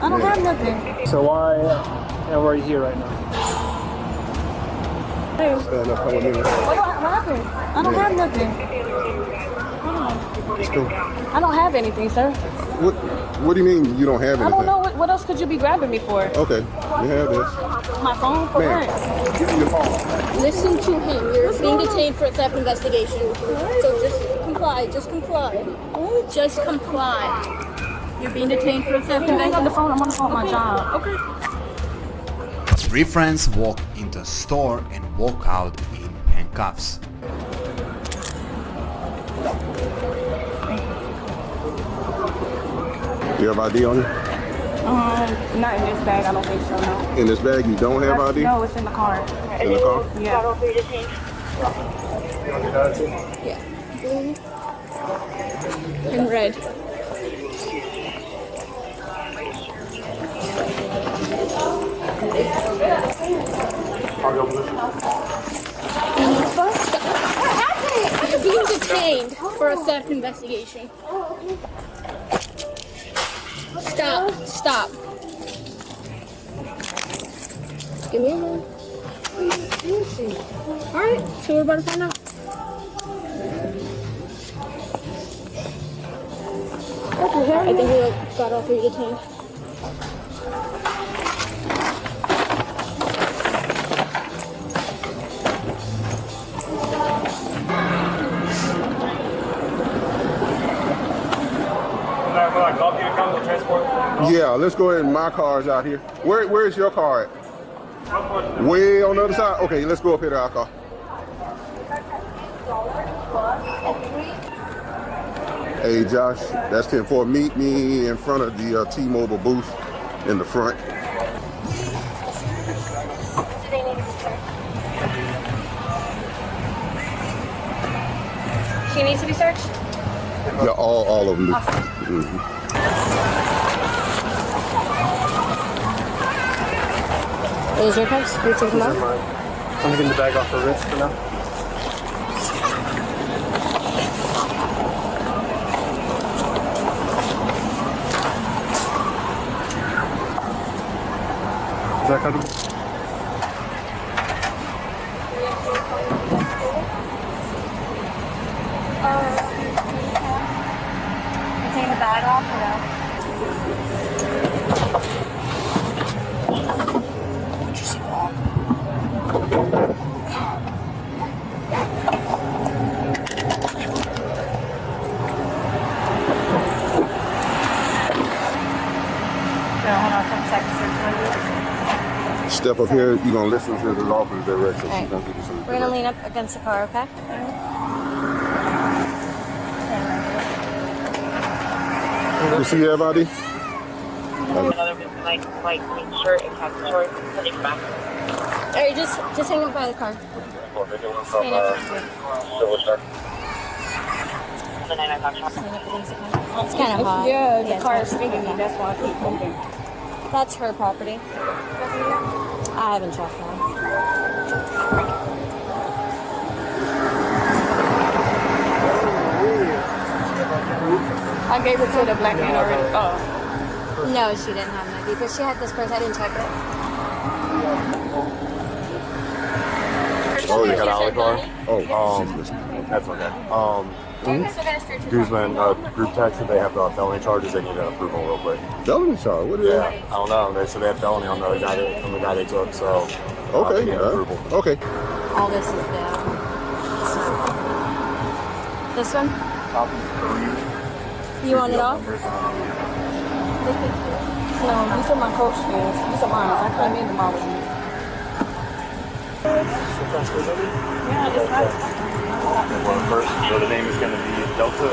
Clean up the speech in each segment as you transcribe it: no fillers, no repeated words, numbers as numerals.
I don't have nothing. So why am I here right now? What happened? I don't have nothing. Let's go. I don't have anything, sir. What do you mean you don't have anything? I don't know. What else could you be grabbing me for? Okay, you have this. My phone? For Ma'am, what? give me your phone. Listen to him. You're being detained for a theft investigation. So just comply. Just comply. Just comply. You're being detained for a theft investigation. On the phone. I'm on the phone with my job. Okay. Three friends walk into a store and walk out in handcuffs. You have ID on you? Not in this bag. I don't think so. No. In this bag you don't have ID? No, it's in the car. In the car? Yeah. Yeah. Blue and red. You're being detained for a theft investigation. Stop. Stop. Give me a minute. Alright, so we're about to find out. I think we got all three detained. Yeah, let's go ahead and my car's out here. Where is your car at? Way on the other side? Okay, let's go up here to our car. Hey Josh, that's 10-4. Meet me in front of the T-Mobile booth in the front. She needs to be searched? Yeah, all of them. Awesome. Those your cups? Can you take them out? I'm getting the bag off her wrist for now. Is that comfortable? Take the bag off or no? Step up here, you're gonna listen to the officer's directions. Right. She's gonna give you some We're gonna lean up against the car, okay? You see everybody? Another like shirt and khaki shorts. Alright, just hang up by the car. Stand up next to it. The 99 shop. Stand up against the car. It's kind of hot. Yeah, the it's car hot. is stinging me. That's why I keep moving. That's her property. I haven't checked that. I gave it to the black man already. Oh. No, she didn't have an ID, but she had this purse. I didn't check it. Oh, you got out of the car? Oh, That's okay. Guzman, group text, they have felony charges. They need an approval real quick. felony charge? What is Yeah, that? I don't know. They said they had felony on the guy they took. So they Okay, need approval. okay. All this is down. This one? You want it off? No, these are my coach shoes. These are mine. I came in tomorrow with these. Yeah, it's nice. First, so the name is going to be Delta.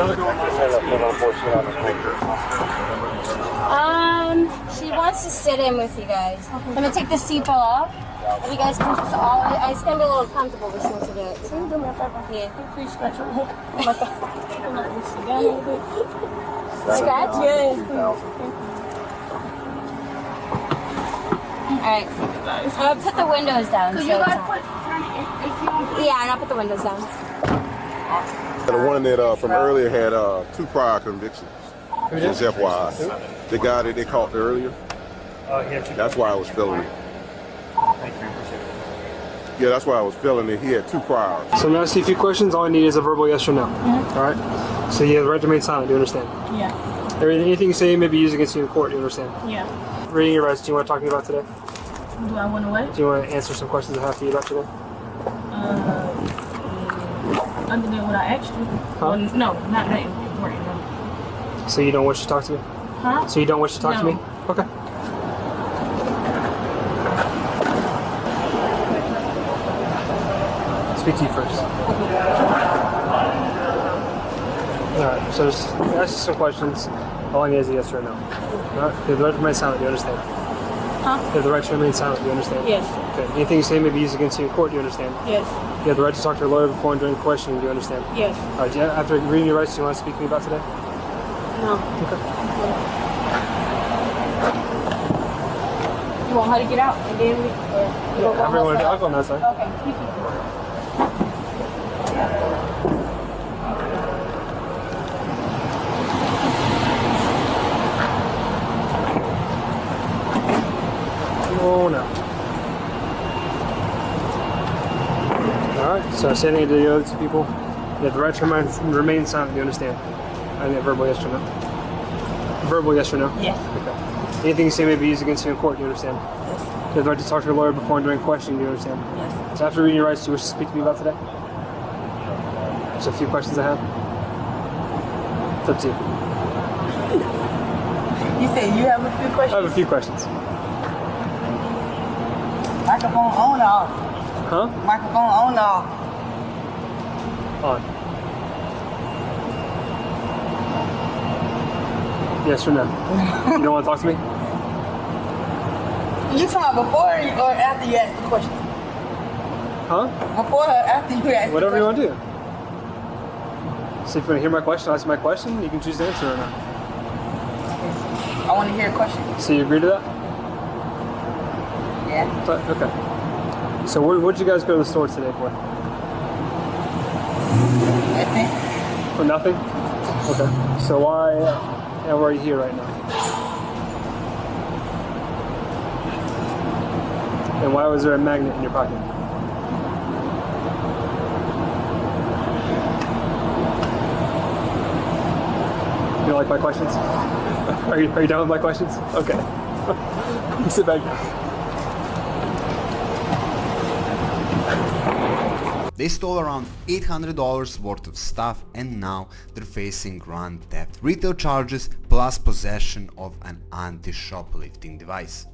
She wants to sit in with you guys. I'm gonna take the seatbelt off. And you guys can just all. It's gonna be a little comfortable, but she wants to do it. Can you do me a favor? Yeah. Please scratch your head. I'm like, you sit down a little bit. Scratch? Yes, please. Alright. Put the windows down. So You it's gotta on. put, Yeah, and I'll put the windows down. The one that from earlier had 2 prior convictions. Just FYI. The guy that they caught earlier. Yeah, That's why I was feeling it. Thank you. Appreciate it. Yeah, that's why I was feeling it. He had 2 priors. So I'm going to ask you a few questions. All I need is a verbal yes or no. All right? So you have the right to remain silent. Do you understand? Yeah. Anything you say may be used against you in court. Do you understand? Yeah. Reading your rights. Do you want to talk to me about today? Do I want to what? Do you want to answer some questions I have for you about today? Other than what I asked you. Huh? Well, no, not that important. No. So you don't wish to talk to me? Huh? So you don't wish to talk to No. me? Okay. Speak to you first. Alright, so just ask you some questions. All I need is a yes or a no. Alright, you have the right to remain silent, do you understand? Huh? You have the right to remain silent, do you understand? Yes. Okay. Anything you say may be used against you in court, do you understand? Yes. You have the right to talk to a lawyer before and during questioning, do you understand? Yes. Alright, after reading your rights, do you want to speak to me about today? No. Okay. You want her to get out and then we. However you want to do, I'll go on that side. Okay. Oh no. Alright, so saying to the other 2 people, you have the right to remain silent, do you understand? I need a verbal yes or no. Verbal yes or no? Yes. Okay. Anything you say may be used against you in court, do you understand? Yes. You have the right to talk to your lawyer before and during questioning, do you understand? Yes. So after reading your rights, do you wish to speak to me about today? Just a few questions I have. It's up to you. You said you have a few I questions? have a few questions. Microphone on or off? Huh? Microphone on or off? On. Yes or no? You don't want to talk to me? You talking before or after you ask the question? Huh? Before or after you ask Whatever the you question? want to do. So if you want to hear my question, ask my question, you can choose to answer or not. I want to hear a question. So you agree to that? Yeah. Okay. So what'd you guys go to the store today for? Nothing. For nothing? Okay. So why are you here right now? And why was there a magnet in your pocket? You don't like my questions? Are you done with my questions? Okay. Sit back down. They stole around $800 worth of stuff and now they're facing grand theft, retail charges plus possession of an anti-shoplifting device.